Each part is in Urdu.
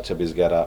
26/11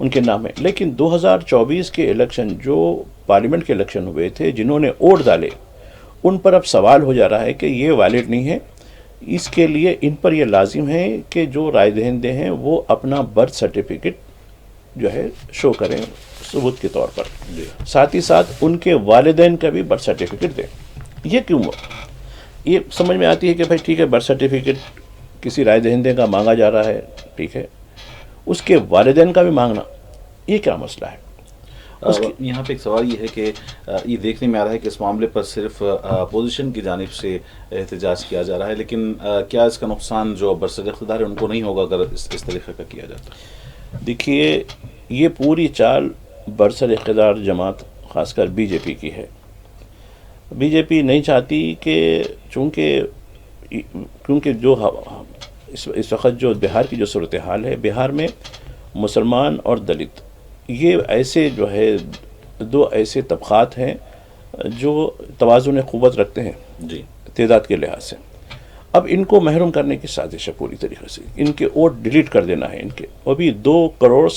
ان کے نام ہے. لیکن 2024 کے الیکشن جو پارلیمنٹ کے الیکشن ہوئے تھے، جنہوں نے ووٹ ڈالے، ان پر اب سوال ہو جا رہا ہے کہ یہ ویلڈ نہیں ہے. اس کے لیے ان پر یہ لازم ہے کہ جو رائے دہندے ہیں وہ اپنا برتھ سرٹیفکیٹ جو ہے شو کریں ثبوت کے طور پر. ساتھ ہی ساتھ ان کے والدین کا بھی برتھ سرٹیفکیٹ دیں. یہ کیوں؟ یہ سمجھ میں آتی ہے کہ بھائی ٹھیک ہے، برتھ سرٹیفکیٹ کسی رائے دہندے کا مانگا جا رہا ہے، ٹھیک ہے، اس کے والدین کا بھی مانگنا، یہ کیا مسئلہ ہے؟ یہاں پہ ایک سوال یہ ہے کہ یہ دیکھنے میں آ رہا ہے کہ اس معاملے پر صرف اپوزیشن کی جانب سے احتجاج کیا جا رہا ہے، لیکن کیا اس کا نقصان جو برسر اقتدار ہے ان کو نہیں ہوگا اگر اس طریقے کا کیا جاتا ہے؟ دیکھیے، یہ پوری چال برسر اقتدار جماعت خاص کر بی جے پی کی ہے. بی جے پی نہیں چاہتی کہ کیونکہ جو اس وقت جو بہار کی جو صورتحال ہے، بہار میں مسلمان اور دلت یہ ایسے جو ہے دو ایسے طبقات ہیں جو توازن قوت رکھتے ہیں جی تعداد کے لحاظ سے. اب ان کو محروم کرنے کی سازش ہے پوری طریقے سے. ان کے ووٹ ڈیلیٹ کر دینا ہے. ان کے ابھی 2.71 کروڑ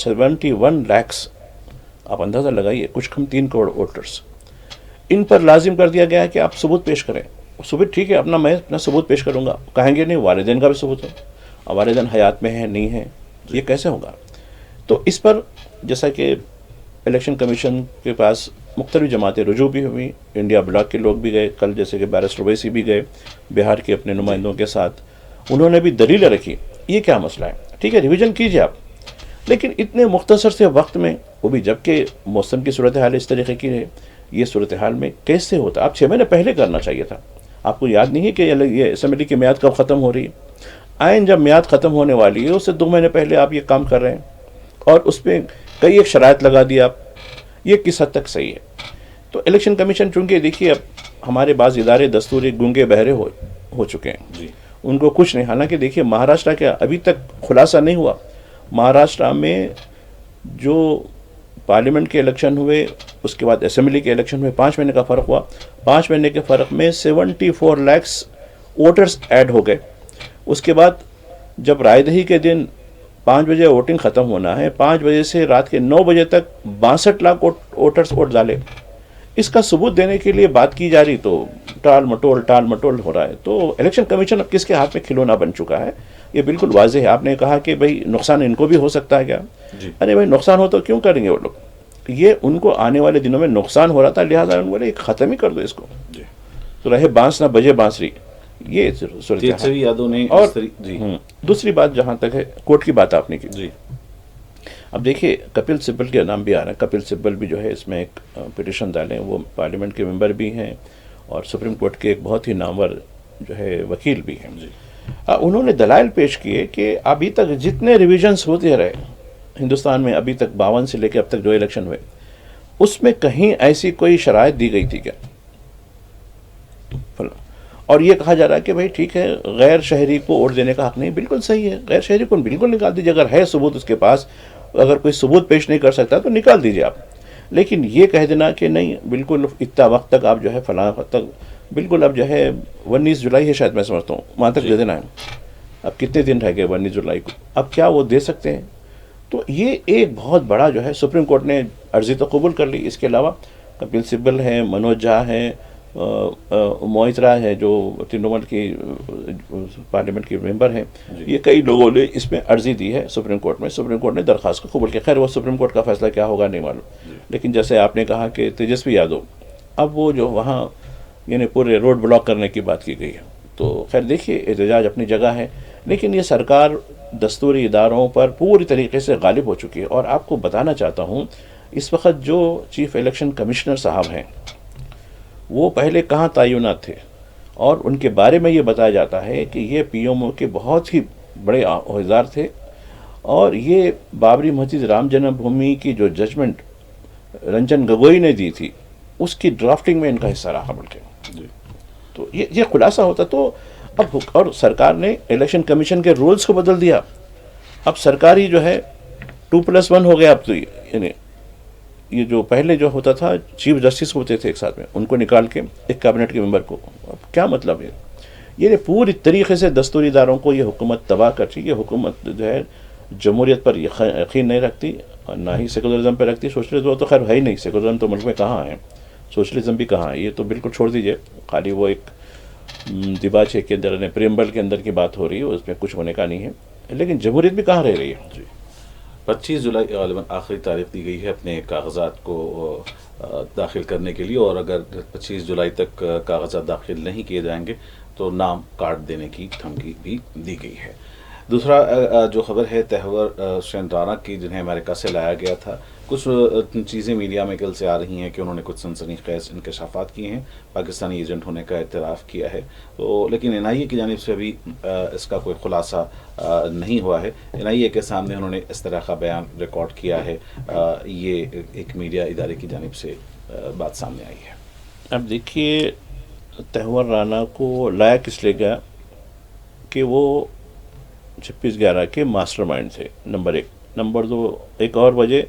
آپ اندازہ لگائیے، کچھ کم 3 کروڑ ووٹرز ان پر لازم کر دیا گیا ہے کہ آپ ثبوت پیش کریں. ثبوت ٹھیک ہے، میں اپنا ثبوت پیش کروں گا. کہیں گے نہیں والدین کا بھی ثبوت ہو، والدین حیات میں ہیں نہیں ہیں، یہ کیسے ہوگا؟ تو اس پر جیسا کہ الیکشن کمیشن کے پاس مختلف جماعتیں رجوع بھی ہوئی، انڈیا بلاک کے لوگ بھی گئے کل، جیسے کہ بیرسٹر اویسی بھی گئے بہار کے اپنے نمائندوں کے ساتھ. انہوں نے بھی دلیلیں رکھی. یہ کیا مسئلہ ہے؟ ٹھیک ہے، ریویژن کیجیے آپ، لیکن اتنے مختصر سے وقت میں، وہ بھی جب کہ موسم کی صورتحال اس طریقے کی ہے، یہ صورتحال میں کیسے ہوتا؟ آپ 6 مہینے پہلے کرنا چاہیے تھا. آپ کو یاد نہیں ہے کہ یہ اسمبلی کی میعاد کب ختم ہو رہی ہے؟ آئین جب میعاد ختم ہونے والی ہے اس سے 2 مہینے پہلے آپ یہ کام کر رہے ہیں، اور اس پہ کئی ایک شرائط لگا دی آپ. یہ کس حد تک صحیح ہے؟ تو الیکشن کمیشن چونکہ دیکھیے اب ہمارے بعض ادارے دستوری گنگے بہرے ہو چکے ہیں جی. ان کو کچھ نہیں. حالانکہ دیکھیے مہاراشٹر کا ابھی تک خلاصہ نہیں ہوا. مہاراشٹر میں جو پارلیمنٹ کے الیکشن ہوئے، اس کے بعد اسمبلی کے الیکشن ہوئے، 5 مہینے کا فرق ہوا. 5 مہینے کے فرق میں 74 لاکھ ووٹرز ایڈ ہو گئے. اس کے بعد جب رائے دہی کے دن 5 بجے ووٹنگ ختم ہونا ہے، 5 بجے سے رات کے 9 بجے تک 62 لاکھ ووٹرز ووٹ ڈالے. اس کا ثبوت دینے کے لیے بات کی جا رہی تو ٹال مٹول ہو رہا ہے. تو الیکشن کمیشن اب کس کے ہاتھ میں کھلونا بن چکا ہے؟ یہ بالکل واضح ہے. آپ نے کہا کہ بھئی نقصان ان کو بھی ہو سکتا ہے کیا؟ جی. ارے بھائی نقصان ہو تو کیوں کریں گے وہ لوگ؟ یہ ان کو آنے والے دنوں میں نقصان ہو رہا تھا، لہٰذا ان بولے ختم ہی کر دو اس کو. جی. تو رہے بانس نہ بجے بانسری. یہ تیجسوی یادو نے اور جی. دوسری بات جہاں تک ہے کورٹ کی بات آپ نے کی. جی. اب دیکھیے کپل سبل کے نام بھی آ رہا ہے. کپل سبل بھی جو ہے اس میں ایک پٹیشن ڈالیں. وہ پارلیمنٹ کے ممبر بھی ہیں اور سپریم کورٹ کے ایک بہت ہی نامور جو ہے وکیل بھی ہیں. جی. انہوں نے دلائل پیش کیے کہ ابھی تک جتنے ریویژنس ہوتے رہے ہندوستان میں، ابھی تک 52 سے لے کے اب تک جو الیکشن ہوئے، اس میں کہیں ایسی کوئی شرائط دی گئی تھی کیا؟ اور یہ کہا جا رہا ہے کہ بھائی ٹھیک ہے، غیر شہری کو ووٹ دینے کا حق نہیں. بالکل صحیح ہے، غیر شہری کو بالکل نکال دیجیے. اگر ہے ثبوت اس کے پاس، اگر کوئی ثبوت پیش نہیں کر سکتا تو نکال دیجیے آپ. لیکن یہ کہہ دینا کہ نہیں بالکل اتنا وقت تک آپ جو ہے فلاں وقت تک، بالکل اب جو ہے 19 جولائی ہے شاید، میں سمجھتا ہوں وہاں تک دے دینا ہے. اب کتنے دن رہ گئے 19 جولائی کو؟ اب کیا وہ دے سکتے ہیں؟ تو یہ ایک بہت بڑا جو ہے سپریم کورٹ نے عرضی تو قبول کر لی. اس کے علاوہ کپل سبل ہیں، منوج جھا ہیں، موئترا ہے جو ترنمول کی پارلیمنٹ کی ممبر ہیں. یہ کئی لوگوں نے اس میں عرضی دی ہے سپریم کورٹ میں. سپریم کورٹ نے درخواست کو قبول کیا. خیر وہ سپریم کورٹ کا فیصلہ کیا ہوگا نہیں معلوم. لیکن جیسے آپ نے کہا کہ تیجسوی یادو، اب وہ جو وہاں یعنی پورے روڈ بلاک کرنے کی بات کی گئی ہے. تو خیر دیکھیے احتجاج اپنی جگہ ہے، لیکن یہ سرکار دستوری اداروں پر پوری طریقے سے غالب ہو چکی ہے. اور آپ کو بتانا چاہتا ہوں اس وقت جو چیف الیکشن کمشنر صاحب ہیں وہ پہلے کہاں تعینات تھے، اور ان کے بارے میں یہ بتایا جاتا ہے کہ یہ پی ایم او کے بہت ہی بڑے عہدیدار تھے، اور یہ بابری مسجد رام جنم بھومی کی جو ججمنٹ رنجن گگوئی نے دی تھی اس کی ڈرافٹنگ میں ان کا حصہ رہا بلکہ. تو یہ خلاصہ ہوتا. تو اب اور سرکار نے الیکشن کمیشن کے رولز کو بدل دیا. اب سرکاری جو ہے 2+1 ہو گیا. اب تو یعنی یہ جو پہلے جو ہوتا تھا چیف جسٹس ہوتے تھے ایک ساتھ میں، ان کو نکال کے ایک کابینٹ کے ممبر کو. اب کیا مطلب ہے؟ یہ پوری طریقے سے دستوری اداروں کو یہ حکومت تباہ کرتی. یہ حکومت جو ہے جمہوریت پر یقین نہیں رکھتی. اور نہ ہی سیکولرزم پہ رکھتی ہے. سوشلزم وہ تو خیر ہے ہی نہیں. سیکولرزم تو ملک میں کہاں ہے, سوشلزم بھی کہاں ہے. یہ تو بالکل چھوڑ دیجئے. خالی وہ ایک دیباچے کے اندر پریمبل کے اندر کی بات ہو رہی ہے, اس میں کچھ ہونے کا نہیں ہے. لیکن جمہوریت بھی کہاں رہ رہی ہے. جی 25 جولائی غالباً آخری تاریخ دی گئی ہے اپنے کاغذات کو داخل کرنے کے لیے, اور اگر 25 جولائی تک کاغذات داخل نہیں کیے جائیں گے تو نام کاٹ دینے کی دھمکی بھی دی گئی ہے. دوسرا جو خبر ہے تہور حسین رانا کی, جنہیں امریکہ سے لایا گیا تھا. کچھ چیزیں میڈیا میں کل سے آ رہی ہیں کہ انہوں نے کچھ سنسنی خیز انکشافات کیے ہیں, پاکستانی ایجنٹ ہونے کا اعتراف کیا ہے. تو لیکن NIA کی جانب سے ابھی اس کا کوئی خلاصہ نہیں ہوا ہے. NIA کے سامنے انہوں نے اس طرح کا بیان ریکارڈ کیا ہے. یہ ایک میڈیا ادارے کی جانب سے بات سامنے آئی ہے. اب دیکھیے, تہور رانا کو لایا کس لے گیا کہ وہ 26/11 کے ماسٹر مائنڈ تھے, نمبر 1. نمبر 2, ایک اور وجہ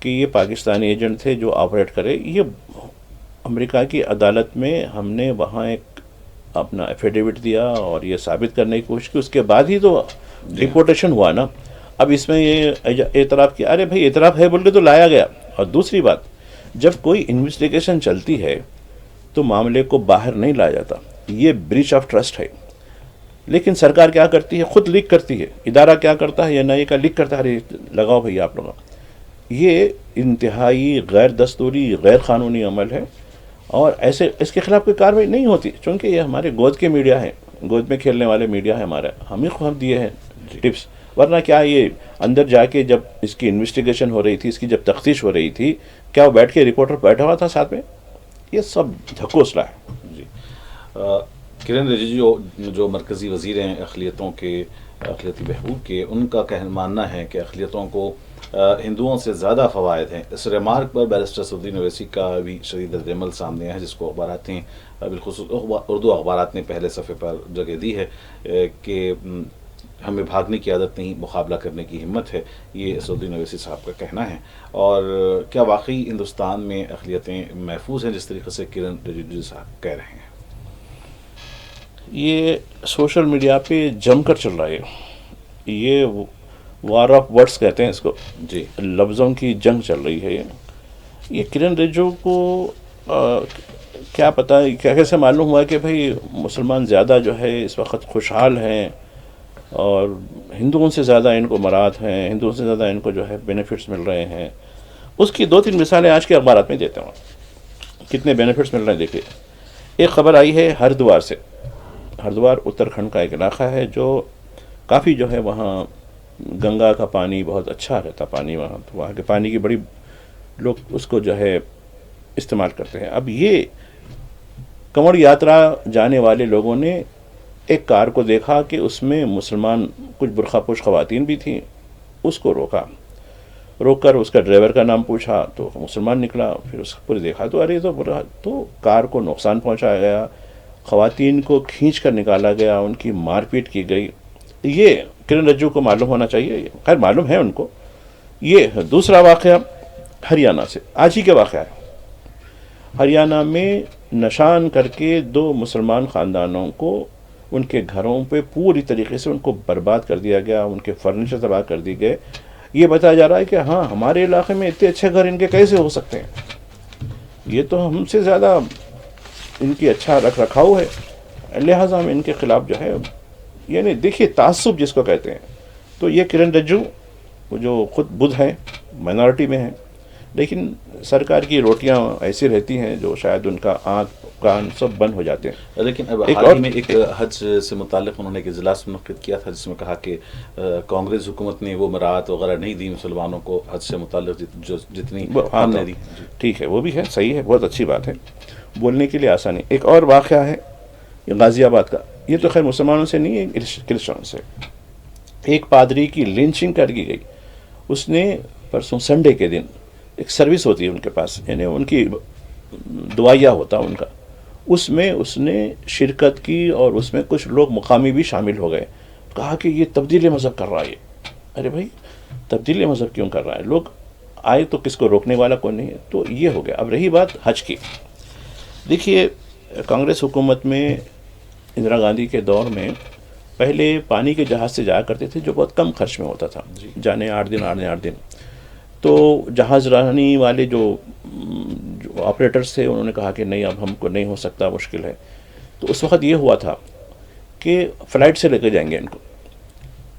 کہ یہ پاکستانی ایجنٹ تھے جو آپریٹ کرے. یہ امریکہ کی عدالت میں ہم نے وہاں ایک اپنا ایفیڈیوٹ دیا اور یہ ثابت کرنے کی کوشش کی, اس کے بعد ہی تو ڈپورٹیشن ہوا نا. اب اس میں یہ اعتراف کیا, ارے بھائی اعتراف ہے بول کے تو لایا گیا. اور دوسری بات, جب کوئی انویسٹیگیشن چلتی ہے تو معاملے کو باہر نہیں لایا جاتا. یہ بریچ آف ٹرسٹ ہے. لیکن سرکار کیا کرتی ہے, خود لیک کرتی ہے. ادارہ کیا کرتا ہے, NIA کا لیک کرتا ہے, ارے لگاؤ بھائی آپ لوگ. یہ انتہائی غیر دستوری, غیر قانونی عمل ہے, اور ایسے اس کے خلاف کوئی کارروائی نہیں ہوتی, چونکہ یہ ہمارے گود کے میڈیا ہیں, گود میں کھیلنے والے میڈیا ہے ہمارا. ہمیں خواب دیے ہیں ٹپس, ورنہ کیا یہ اندر جا کے جب اس کی انویسٹیگیشن ہو رہی تھی, اس کی جب تفتیش ہو رہی تھی, کیا وہ بیٹھ کے رپورٹر بیٹھا ہوا تھا ساتھ میں؟ یہ سب دھکوسلا ہے. جی کرن رجیجو جو مرکزی وزیر ہیں اقلیتی بہبود کے, ان کا ماننا ہے کہ اقلیتوں کو ہندوؤں سے زیادہ فوائد ہیں. اس ریمارک پر بیرسٹر صفدین اویسی کا بھی شدید رد عمل سامنے ہے, جس کو اخبارات نے, بالخصوص اردو اخبارات نے پہلے صفحے پر جگہ دی ہے کہ ہمیں بھاگنے کی عادت نہیں, مقابلہ کرنے کی ہمت ہے. یہ صفدین اویسی صاحب کا کہنا ہے. اور کیا واقعی ہندوستان میں اقلیتیں محفوظ ہیں جس طریقے سے کرن رجیجو صاحب کہہ رہے ہیں؟ یہ سوشل میڈیا پہ جم کر چل رہا ہے. یہ وار آف ورڈس کہتے ہیں اس کو, جی لفظوں کی جنگ چل رہی ہے. یہ کرن رجیجو کو کیا پتہ, کیسے معلوم ہوا کہ بھائی مسلمان زیادہ جو ہے اس وقت خوشحال ہیں اور ہندوؤں سے زیادہ ان کو مراد ہیں, ہندوؤں سے زیادہ ان کو جو ہے بینیفٹس مل رہے ہیں. اس کی 2-3 مثالیں آج کے اخبارات میں دیتا ہوں, کتنے بینیفٹس مل رہے ہیں. دیکھیے, ایک خبر آئی ہے ہردوار سے. ہردوار اتراکھنڈ کا ایک علاقہ ہے جو کافی جو ہے وہاں گنگا کا پانی بہت اچھا رہتا پانی وہاں, تو وہاں کے پانی کی بڑی لوگ اس کو جو ہے استعمال کرتے ہیں. اب یہ کنوڑ یاترا جانے والے لوگوں نے ایک کار کو دیکھا کہ اس میں مسلمان کچھ برقع پوش خواتین بھی تھیں. اس کو روک کر اس کا ڈرائیور کا نام پوچھا تو مسلمان نکلا. پھر اس کو دیکھا تو ارے تو کار کو نقصان پہنچایا گیا, خواتین کو کھینچ کر نکالا گیا, ان کی مار پیٹ کی گئی. یہ کرن رجیجو کو معلوم ہونا چاہیے, خیر معلوم ہے ان کو. یہ دوسرا واقعہ ہریانہ سے, آج ہی کے واقعہ ہے. ہریانہ میں نشان کر کے 2 مسلمان خاندانوں کو ان کے گھروں پہ پوری طریقے سے ان کو برباد کر دیا گیا, ان کے فرنیچر تباہ کر دیے گئے. یہ بتایا جا رہا ہے کہ ہاں ہمارے علاقے میں اتنے اچھے گھر ان کے کیسے ہو سکتے ہیں, یہ تو ہم سے زیادہ ان کی اچھا رکھ رکھاؤ ہے, لہٰذا ہم ان کے خلاف جو ہے, یعنی دیکھیے تعصب جس کو کہتے ہیں. تو یہ کرن رجیجو جو خود بدھ ہیں, مائنارٹی میں ہیں, لیکن سرکار کی روٹیاں ایسی رہتی ہیں جو شاید ان کا آنکھ کان سب بند ہو جاتے ہیں. لیکن اب حال ہی میں ایک حج سے متعلق انہوں نے ایک اجلاس منعقد کیا تھا, جس میں کہا کہ کانگریس حکومت نے وہ مراعات وغیرہ نہیں دی مسلمانوں کو حج سے متعلق جتنی ہم نے دی. ٹھیک ہے, وہ بھی ہے, صحیح ہے, بہت اچھی بات ہے, بولنے کے لیے آسانی. ایک اور واقعہ ہے غازی آباد کا. یہ تو خیر مسلمانوں سے نہیں ہے, کرسچنوں سے. ایک پادری کی لنچنگ کر دی گئی. اس نے پرسوں سنڈے کے دن, ایک سروس ہوتی ہے ان کے پاس, یعنی ان کی دعائیہ ہوتا ان کا, اس میں اس نے شرکت کی اور اس میں کچھ لوگ مقامی بھی شامل ہو گئے. کہا کہ یہ تبدیل مذہب کر رہا ہے. ارے بھائی تبدیل مذہب کیوں کر رہا ہے؟ لوگ آئے تو کس کو روکنے والا کوئی نہیں ہے. تو یہ ہو گیا. اب رہی بات حج کی. دیکھیے کانگریس حکومت میں اندرا گاندھی کے دور میں پہلے پانی کے جہاز سے جایا کرتے تھے جو بہت کم خرچ میں ہوتا تھا, جانے 8 دن. تو جہاز رانی والے جو آپریٹرس تھے انہوں نے کہا کہ نہیں اب ہم کو نہیں ہو سکتا، مشکل ہے. تو اس وقت یہ ہوا تھا کہ فلائٹ سے لے کے جائیں گے ان کو،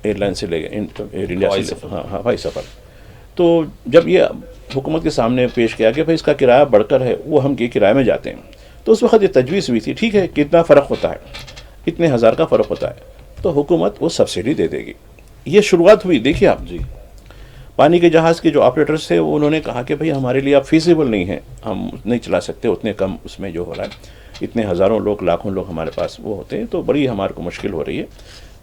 ایئر لائن سے لے گئے، ایئر انڈیا سے، ہاں ہوائی سفر. تو جب یہ حکومت کے سامنے پیش کیا کہ بھائی اس کا کرایہ بڑھ کر ہے، وہ ہم یہ کرایے میں جاتے ہیں، تو اس وقت یہ تجویز ہوئی تھی ٹھیک ہے کتنا فرق ہوتا ہے، اتنے ہزار کا فرق ہوتا ہے تو حکومت وہ سبسڈی دے دے گی. یہ شروعات ہوئی. دیکھیے آپ جی پانی کے جہاز کے جو آپریٹرس تھے وہ انہوں نے کہا کہ بھئی ہمارے لیے اب فیزیبل نہیں ہے، ہم نہیں چلا سکتے اتنے کم اس میں جو ہو رہا ہے، اتنے ہزاروں لوگ لاکھوں لوگ ہمارے پاس وہ ہوتے ہیں تو بڑی ہمارے کو مشکل ہو رہی ہے،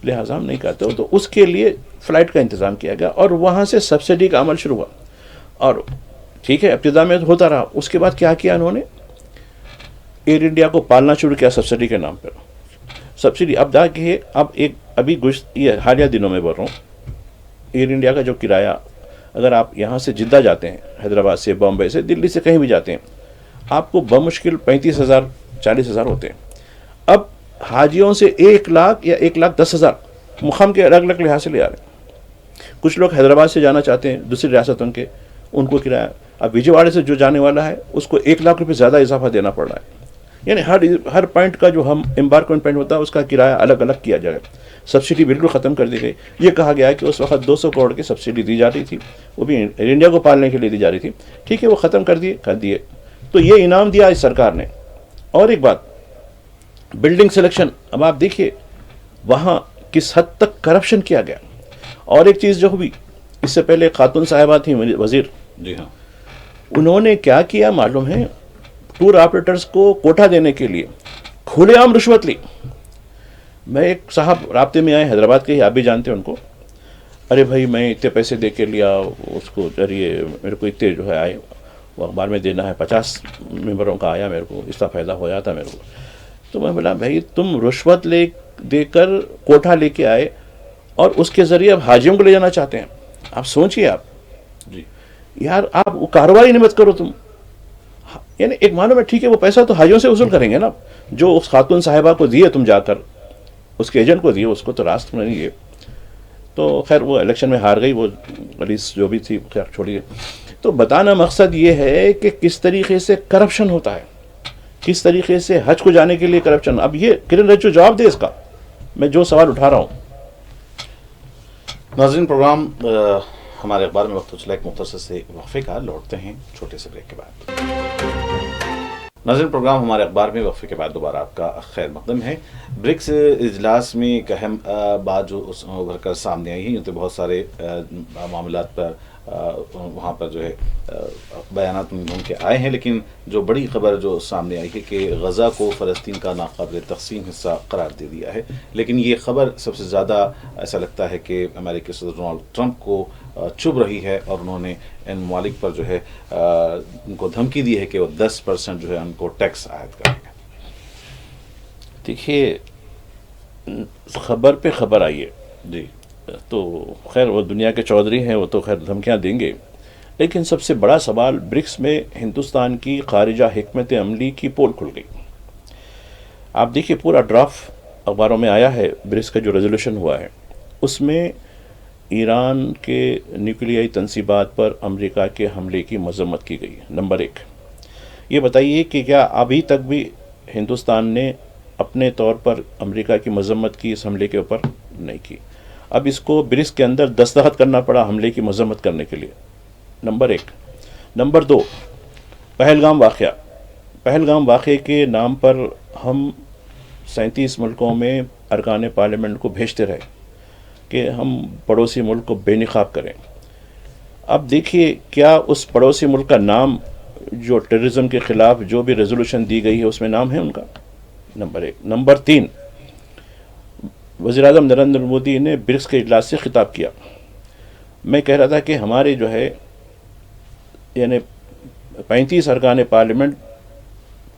لہٰذا ہم نہیں کرتے ہو. تو اس کے لیے فلائٹ کا انتظام کیا گیا اور وہاں سے سبسڈی کا عمل شروع ہوا. اور ٹھیک ہے ابتدا میں ہوتا رہا. اس کے بعد کیا کیا انہوں نے، ایئر انڈیا کو پالنا شروع کیا سبسڈی کے نام پر. سبسڈی اب دیکھیے اب ایک ابھی یہ حالیہ دنوں میں بول رہا ہوں، ایئر انڈیا کا جو کرایہ اگر آپ یہاں سے جدہ جاتے ہیں، حیدرآباد سے، بامبے سے، دلی سے کہیں بھی جاتے ہیں، آپ کو بمشکل 35,000 40,000 ہوتے ہیں. اب حاجیوں سے 1 لاکھ یا 1,10,000 مقام کے الگ الگ لحاظ سے لے آ رہے ہیں. کچھ لوگ حیدرآباد سے جانا چاہتے ہیں دوسری ریاستوں کے، ان کو کرایہ اب وجے واڑے سے جو جانے والا ہے اس کو 1 لاکھ روپے زیادہ اضافہ دینا پڑ رہا ہے. یعنی ہر پوائنٹ کا جو ہم امبارکمنٹ پوائنٹ ہوتا ہے اس کا کرایہ الگ الگ کیا جائے. سبسڈی بالکل ختم کر دی گئی. یہ کہا گیا ہے کہ اس وقت 200 کروڑ کی سبسڈی دی جا رہی تھی، وہ بھی ایئر انڈیا کو پالنے کے لیے دی جا رہی تھی، ٹھیک ہے وہ ختم کر دیے. تو یہ انعام دیا اس سرکار نے. اور ایک بات، بلڈنگ سلیکشن، اب آپ دیکھیے وہاں کس حد تک کرپشن کیا گیا. اور ایک چیز جو ہوئی، اس سے پہلے خاتون صاحبہ تھیں وزیر، جی ہاں، انہوں نے کیا کیا معلوم ہے، ٹور آپریٹرز کو کوٹا دینے کے لیے کھلے عام رشوت لی. میں ایک صاحب رابطے میں آئے حیدرآباد کے ہی، آپ بھی جانتے ہیں ان کو، ارے بھائی میں اتنے پیسے دے کے لیا اس کو، ذریعے میرے کو اتنے جو ہے آئے، وہ اخبار میں دینا ہے، 50 ممبروں کا آیا میرے کو، اس کا فائدہ ہو جاتا میرے کو. تو میں بولا بھائی تم رشوت دے کر کوٹا لے کے آئے اور اس کے ذریعے اب حاجیوں کو لے جانا چاہتے ہیں. آپ سوچئے آپ، جی یار آپ وہ کاروبار ہی نہیں مت کرو تم. یعنی ایک معلوم ہے ٹھیک ہے وہ پیسہ تو حاجیوں سے وصول کریں گے نا، جو اس خاتون صاحبہ کو دیے تم جا کر، اس کے ایجنٹ کو دیے، اس کو تو راست میں نہیں دیے. تو خیر وہ الیکشن میں ہار گئی، وہ پولیس جو بھی تھی، خیر چھوڑیے. تو بتانا مقصد یہ ہے کہ کس طریقے سے کرپشن ہوتا ہے، کس طریقے سے حج کو جانے کے لیے کرپشن. اب یہ کرن رجو جواب دے اس کا، میں جو سوال اٹھا رہا ہوں. ناظرین پروگرام ہمارے اخبار میں وقت ہو چلا ایک مختصر سے وقفے کا، لوٹتے ہیں چھوٹے سے بریک کے بعد. ناظرین پروگرام ہمارے اخبار میں وقفے کے بعد دوبارہ آپ کا خیر مقدم ہے. برکس اجلاس میں ایک اہم بات جو ابھر کر سامنے آئی ہے، تو بہت سارے معاملات پر وہاں پر جو ہے بیانات ان کے آئے ہیں، لیکن جو بڑی خبر جو سامنے آئی ہے کہ غزہ کو فلسطین کا ناقابل تقسیم حصہ قرار دے دیا ہے. لیکن یہ خبر سب سے زیادہ ایسا لگتا ہے کہ امریکی صدر ڈونلڈ ٹرمپ کو چبھ رہی ہے، اور انہوں نے ان ممالک پر جو ہے ان کو دھمکی دی ہے کہ وہ 10% جو ہے ان کو ٹیکس عائد کریں گے. دیکھیے خبر پہ خبر آئی ہے، جی تو خیر وہ دنیا کے چودھری ہیں، وہ تو خیر دھمکیاں دیں گے، لیکن سب سے بڑا سوال برکس میں ہندوستان کی خارجہ حکمت عملی کی پول کھل گئی. آپ دیکھیے پورا ڈرافٹ اخباروں میں آیا ہے. برکس کا جو ریزولوشن ہوا ہے اس میں ایران کے نیوکلیائی تنصیبات پر امریکہ کے حملے کی مذمت کی گئی. نمبر 1، یہ بتائیے کہ کیا ابھی تک بھی ہندوستان نے اپنے طور پر امریکہ کی مذمت کی اس حملے کے اوپر؟ نہیں کی. اب اس کو برکس کے اندر دستخط کرنا پڑا حملے کی مذمت کرنے کے لیے. نمبر 1. نمبر 2، پہلگام واقعے کے نام پر ہم 37 ملکوں میں ارکان پارلیمنٹ کو بھیجتے رہے کہ ہم پڑوسی ملک کو بے نقاب کریں. اب دیکھیے کیا اس پڑوسی ملک کا نام جو ٹیررزم کے خلاف جو بھی ریزولوشن دی گئی ہے اس میں نام ہے ان کا؟ نمبر 1. نمبر 3، وزیراعظم نریندر مودی نے برکس کے اجلاس سے خطاب کیا. میں کہہ رہا تھا کہ ہمارے جو ہے یعنی 35 ارکان پارلیمنٹ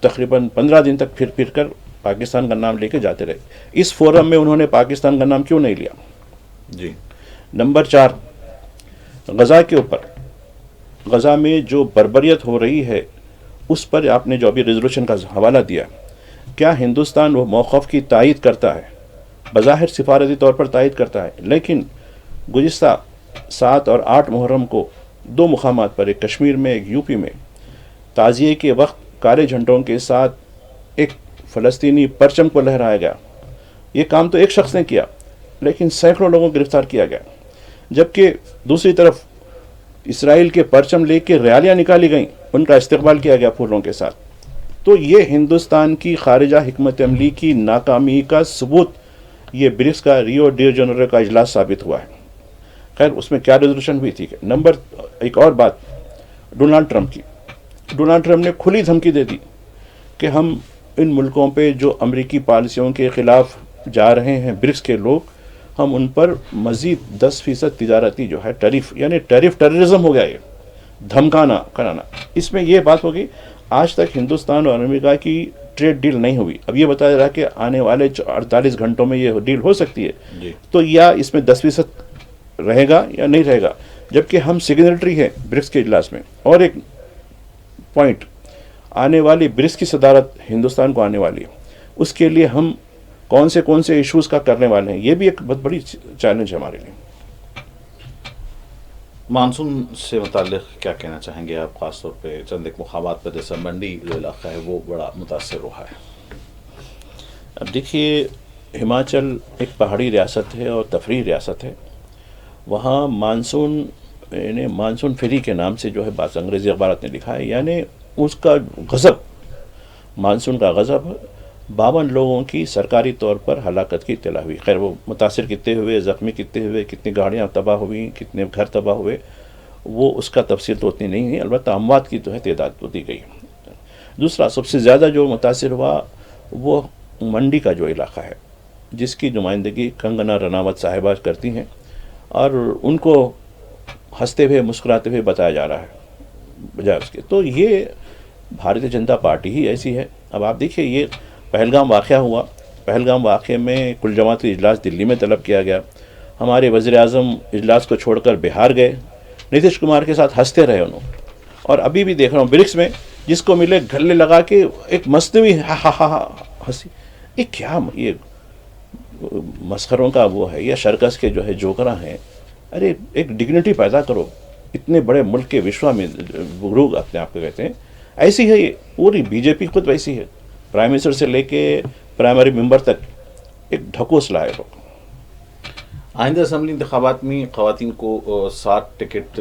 تقریباً 15 دن تک پھر کر پاکستان کا نام لے کے جاتے رہے. اس فورم میں انہوں نے پاکستان کا نام کیوں نہیں لیا؟ جی. نمبر 4، غزہ کے اوپر، غزہ میں جو بربریت ہو رہی ہے اس پر آپ نے جو ابھی ریزولوشن کا حوالہ دیا، کیا ہندوستان وہ موقف کی تائید کرتا ہے؟ بظاہر سفارتی طور پر تائید کرتا ہے، لیکن گزشتہ 7 اور 8 محرم کو دو مقامات پر، ایک کشمیر میں ایک یو پی میں، تعزیے کے وقت کالے جھنڈوں کے ساتھ ایک فلسطینی پرچم کو لہرایا گیا. یہ کام تو ایک شخص نے کیا، لیکن سینکڑوں لوگوں کو گرفتار کیا گیا. جبکہ دوسری طرف اسرائیل کے پرچم لے کے ریالیاں نکالی گئیں، ان کا استقبال کیا گیا پھولوں کے ساتھ. تو یہ ہندوستان کی خارجہ حکمت عملی کی ناکامی کا ثبوت یہ برکس کا ریو ڈی جنیرو کا اجلاس ثابت ہوا ہے. خیر اس میں کیا ریزولوشن ہوئی تھی. ایک اور بات ڈونلڈ ٹرمپ کی. ڈونلڈ ٹرمپ نے کھلی دھمکی دے دی کہ ہم ان ملکوں پہ جو امریکی پالیسیوں کے خلاف جا رہے ہیں برکس کے لوگ، ہم ان پر مزید 10% تجارتی جو ہے ٹیرف، یعنی ٹیررزم ہو گیا یہ دھمکانا کرانا. اس میں یہ بات ہوگی آج تک ہندوستان اور امریکہ کی ٹریڈ ڈیل نہیں ہوئی. اب یہ بتایا جا رہا ہے کہ آنے والے 48 گھنٹوں میں یہ ڈیل ہو سکتی ہے. جی. تو یا اس میں 10% رہے گا یا نہیں رہے گا، جبکہ ہم سگنیٹری ہیں برکس کے اجلاس میں. اور ایک پوائنٹ، آنے والی برکس کی صدارت ہندوستان کو آنے والی ہے، اس کے لیے ہم کون سے ایشوز کا کرنے والے ہیں، یہ بھی ایک بہت بڑی چیلنج ہے ہمارے لیے. مانسون سے متعلق کیا کہنا چاہیں گے آپ، خاص طور پہ چند ایک مقامات پر جیسا منڈی جو علاقہ ہے وہ بڑا متاثر ہوا ہے؟ اب دیکھیے ہماچل ایک پہاڑی ریاست ہے اور تفریحی ریاست ہے. وہاں مانسون یعنی مانسون فری کے نام سے جو ہے بعض انگریزی اخبارات نے لکھا ہے، یعنی اس کا غضب، مانسون کا غضب 52 لوگوں کی سرکاری طور پر ہلاکت کی اطلاع ہوئی. خیر وہ متاثر کتنے ہوئے، زخمی کتنے ہوئے، کتنی گاڑیاں تباہ ہوئیں، کتنے گھر تباہ ہوئے، وہ اس کا تفصیل تو اتنی نہیں ہے. البتہ اموات کی تو ہے تعداد تو دی گئی. دوسرا سب سے زیادہ جو متاثر ہوا وہ منڈی کا جو علاقہ ہے، جس کی نمائندگی کنگنا رناوت صاحبہ کرتی ہیں، اور ان کو ہنستے ہوئے مسکراتے ہوئے بتایا جا رہا ہے بجائے اس کے. تو یہ بھارتیہ جنتا پارٹی ہی ایسی ہے. اب آپ دیکھیے یہ پہلگام واقعہ ہوا، پہلگام واقعے میں کل جماعتی اجلاس دلی میں طلب کیا گیا. ہمارے وزیر اعظم اجلاس کو چھوڑ کر بہار گئے، نتیش کمار کے ساتھ ہنستے رہے انہوں. اور ابھی بھی دیکھ رہا ہوں برکس میں جس کو ملے گلے لگا کے ایک مصنوعی ہنسی. یہ کیا یہ مسخروں کا وہ ہے، یا شرکس کے جو ہے جوکراں ہیں. ارے ایک ڈگنیٹی پیدا کرو. اتنے بڑے ملک کے وشوا میں گرو اپنے آپ کو کہتے ہیں، ایسی ہے یہ پوری بی جے پی خود ویسی ہے. پرائم منسٹر سے لے کے پرائمری ممبر تک ایک ڈھکوس لائے لوگ. آئندہ اسمبلی انتخابات میں خواتین کو 60 ٹکٹ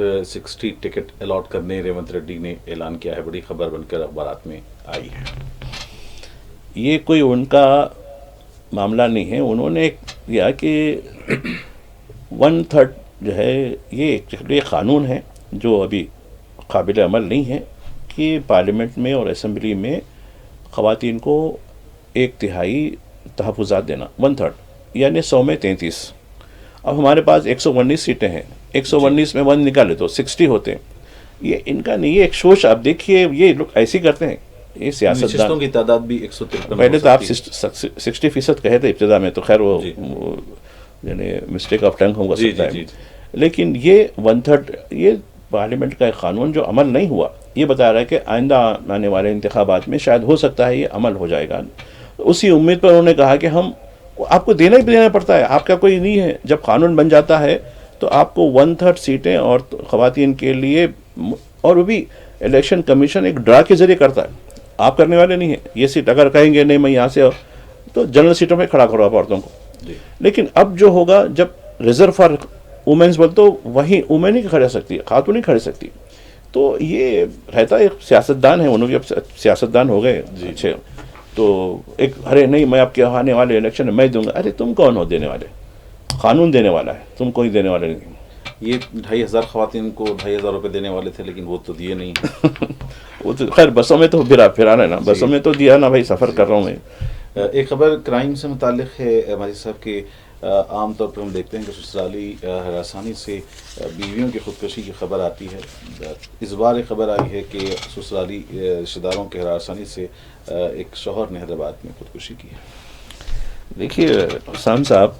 الاٹ کرنے ریونت ریڈی نے اعلان کیا ہے. بڑی خبر بن کر اخبارات میں آئی ہے. یہ کوئی ان کا معاملہ نہیں ہے. انہوں نے کیا کہ 1/3 جو ہے یہ قانون ہے جو ابھی قابل عمل نہیں ہے کہ پارلیمنٹ میں اور اسمبلی میں خواتین کو 1/3 تحفظات دینا. 1/3 یعنی 100 میں 33. اب ہمارے پاس 119 سیٹیں ہیں، 119 میں 1 نکالے تو 60 ہوتے ہیں. یہ ان کا نہیں، یہ ایک سوچ. آپ دیکھیے یہ لوگ ایسے کرتے ہیں. یہ سیاستدان کی تعداد بھی 153. پہلے تو آپ 60% کہے تھے ابتدا میں، تو خیر وہ یعنی مسٹیک آف ٹنگ ہو سکتا ہے. لیکن یہ 1/3 یہ پارلیمنٹ کا ایک قانون جو عمل نہیں ہوا، یہ بتا رہا ہے کہ آئندہ آنے والے انتخابات میں شاید ہو سکتا ہے یہ عمل ہو جائے گا. اسی امید پر انہوں نے کہا کہ ہم آپ کو دینا پڑتا ہے، آپ کا کوئی نہیں ہے. جب قانون بن جاتا ہے تو آپ کو 1/3 سیٹیں اور خواتین کے لیے، اور وہ بھی الیکشن کمیشن ایک ڈرا کے ذریعے کرتا ہے. آپ کرنے والے نہیں ہیں. یہ سیٹ اگر کہیں گے نہیں میں یہاں سے، تو جنرل سیٹوں میں کھڑا کرو آپ عورتوں کو. لیکن اب جو ہوگا جب ریزرو فار وومنس بول تو وہیں وومن ہی کھڑ سکتی ہے، خاتون نہیں کھڑ سکتی. تو یہ رہتا ہے ایک سیاستدان ہے، انہوں بھی اب سیاستدان ہو گئے اچھے. تو ایک ارے نہیں میں آپ کے آنے والے الیکشن میں میں دوں گا. ارے تم کون ہو دینے والے؟ قانون دینے والا ہے، تم کوئی دینے والے نہیں. یہ 2,500 خواتین کو 2,500 روپے دینے والے تھے، لیکن وہ تو دیے نہیں. وہ تو خیر بسوں میں تو پھرانا ہے نا، بسوں میں تو دیا نا بھائی، سفر کر رہا ہوں میں. ایک خبر کرائم سے متعلق ہے ماجد صاحب کہ عام طور پر ہم دیکھتے ہیں کہ سسرالی ہراسانی سے بیویوں کی خودکشی کی خبر آتی ہے. اس بار ایک خبر آئی ہے کہ سسرالی رشتہ داروں کے ہراسانی سے ایک شوہر نے حیدرآباد میں خودکشی کی ہے. دیکھیے حسام صاحب،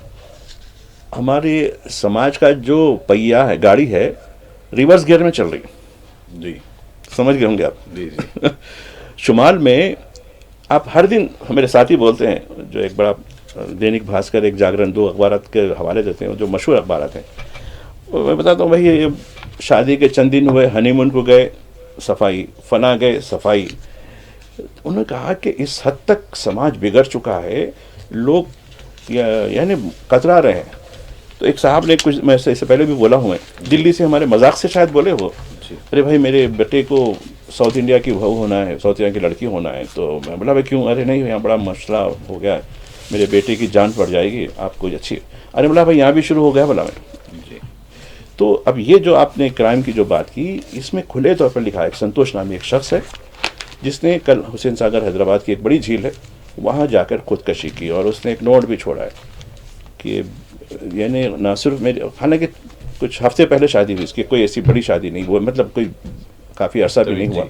ہمارے سماج کا جو پہیہ ہے، گاڑی ہے، ریورس گیئر میں چل رہی ہے. جی سمجھ گئے ہوں گے آپ. جی. شمال میں آپ ہر دن میرے ساتھی بولتے ہیں، جو ایک بڑا دینک بھاسکر، ایک جاگرن، 2 اخبارات کے حوالے دیتے ہیں جو مشہور اخبارات ہیں. میں بتاتا ہوں بھائی، یہ شادی کے چند دن ہوئے ہنی مون کو گئے صفائی، فنا گئے صفائی. انہوں نے کہا کہ اس حد تک سماج بگڑ چکا ہے، لوگ یعنی کترا رہے ہیں. تو ایک صاحب نے کچھ، میں اس سے پہلے بھی بولا ہوں، دلی سے ہمارے مذاق سے شاید بولے وہ، ارے بھائی میرے بیٹے کو ساؤتھ انڈیا کی بہو ہونا ہے، ساؤتھ انڈیا کی لڑکی ہونا ہے. تو میں بولا بھائی کیوں؟ ارے نہیں یہاں بڑا مسئلہ ہو گیا ہے، میرے بیٹے کی جان پڑ جائے گی، آپ کو اچھی. ارے بولا بھائی یہاں بھی شروع ہو گیا. بولا میں تو اب یہ جو آپ نے کرائم کی جو بات کی، اس میں کھلے طور پر لکھا ہے. ایک سنتوش نامی ایک شخص ہے جس نے کل حسین ساگر حیدرآباد کی ایک بڑی جھیل ہے وہاں جا کر خودکشی کی، اور اس نے ایک نوٹ بھی چھوڑا ہے کہ یعنی نہ صرف میری، حالانکہ کچھ ہفتے پہلے شادی ہوئی اس کی، کوئی ایسی بڑی شادی نہیں وہ، مطلب کوئی کافی عرصہ بھی نہیں ہوا.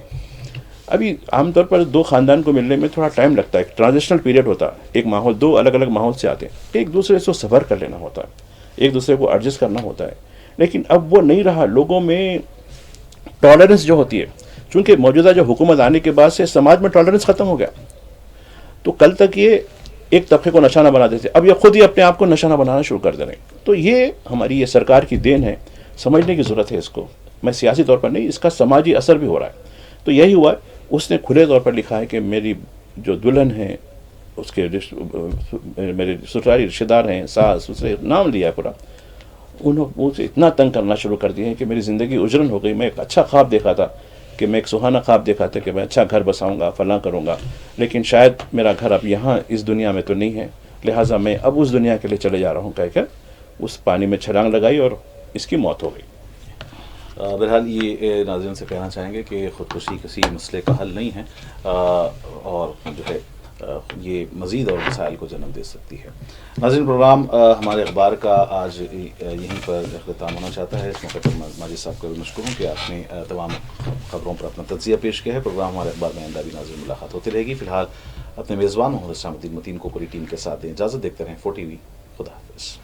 ابھی عام طور پر دو خاندان کو ملنے میں تھوڑا ٹائم لگتا ہے، ایک ٹرانزیشنل پیریڈ ہوتا ہے، ایک ماحول، دو الگ الگ ماحول سے آتے ہیں، ایک دوسرے سے صبر کر لینا ہوتا ہے، ایک دوسرے کو ایڈجسٹ کرنا ہوتا ہے. لیکن اب وہ نہیں رہا، لوگوں میں ٹالرنس جو ہوتی ہے، چونکہ موجودہ جو حکومت آنے کے بعد سے سماج میں ٹالرنس ختم ہو گیا. تو کل تک یہ ایک طبقے کو نشانہ بنا دیتے، اب یہ خود ہی اپنے آپ کو نشانہ بنانا شروع کر دے رہے ہیں. تو یہ ہماری یہ سرکار کی دین ہے، سمجھنے کی ضرورت ہے اس کو. میں سیاسی طور پر نہیں، اس کا سماجی اثر بھی ہو رہا ہے. تو یہی ہوا، اس نے کھلے طور پر لکھا ہے کہ میری جو دلہن ہے، اس کے میرے سسرالی رشتہ دار ہیں، ساس سسرے، نام لیا ہے پورا، انہوں مجھے اتنا تنگ کرنا شروع کر دیے ہیں کہ میری زندگی اجرن ہو گئی. میں ایک اچھا خواب دیکھا تھا، کہ میں ایک سہانا خواب دیکھا تھا کہ میں اچھا گھر بساؤں گا، فلاں کروں گا، لیکن شاید میرا گھر اب یہاں اس دنیا میں تو نہیں ہے، لہٰذا میں اب اس دنیا کے لیے چلے جا رہا ہوں کہہ کر اس پانی میں چھلانگ لگائی اور اس کی موت ہو گئی. بہرحال یہ ناظرین سے کہنا چاہیں گے کہ خودکشی کسی مسئلے کا حل نہیں ہے، اور جو ہے یہ مزید اور مسائل کو جنم دے سکتی ہے. ناظرین، پروگرام ہمارے اخبار کا آج یہیں پر اختتام ہونا چاہتا ہے. اس موقع پر ماجد صاحب کا بھی مشکور ہوں کہ آپ نے تمام خبروں پر اپنا تجزیہ پیش کیا ہے. پروگرام ہمارے اخبار میں آئندہ بھی ناظرین ملاقات ہوتی رہے گی. فی الحال اپنے میزبان محمد اسلام الدین متین کو پوری ٹیم کے ساتھ دیں اجازت. دیکھتے رہیں 4 TV. خدا حافظ.